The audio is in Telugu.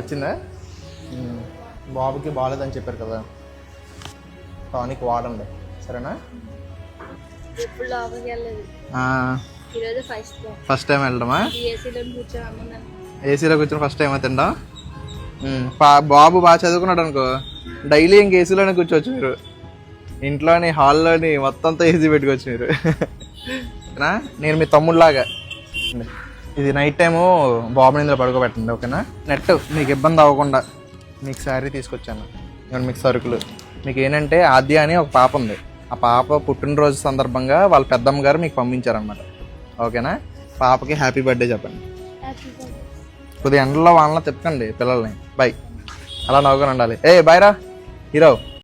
నచ్చిందా? బాబుకి బాగాలేదని చెప్పారు కదా, టానిక్ వాడండి సరేనా? ఎప్పుడు లోపలికి వెళ్ళలేదు, ఈరోజు ఫస్ట్ టైం వెళ్ళడమా? ఏసీలో కూర్చొని ఏసీలో కూర్చొని ఫస్ట్ టైం తింటాం. బాబు బాగా చదువుకున్నాడు అనుకో, డైలీ ఇంక ఏసీలోనే కూర్చోవచ్చు మీరు, ఇంట్లోని హాల్లోని మొత్తంతో ఏసీ పెట్టుకోవచ్చు మీరు. నేను మీ తమ్ముళ్ళలాగా. ఇది నైట్ టైము బాబుని ఇందులో పడుకోబెట్టండి ఓకేనా? నెట్ మీకు ఇబ్బంది అవ్వకుండా మీకు శారీ తీసుకొచ్చాను, ఇవ్వండి మీకు సరుకులు. మీకు ఏంటంటే ఆద్య అని ఒక పాప ఉంది, ఆ పాప పుట్టినరోజు సందర్భంగా వాళ్ళ పెద్దమ్మ గారు మీకు పంపించారనమాట ఓకేనా? పాపకి హ్యాపీ బర్త్డే చెప్పండి. కొద్దిగా ఎండలో వానలో తిప్పకండి పిల్లల్ని. బై. అలా నవ్వుకొని ఉండాలి. బాయ్ రా హీరో.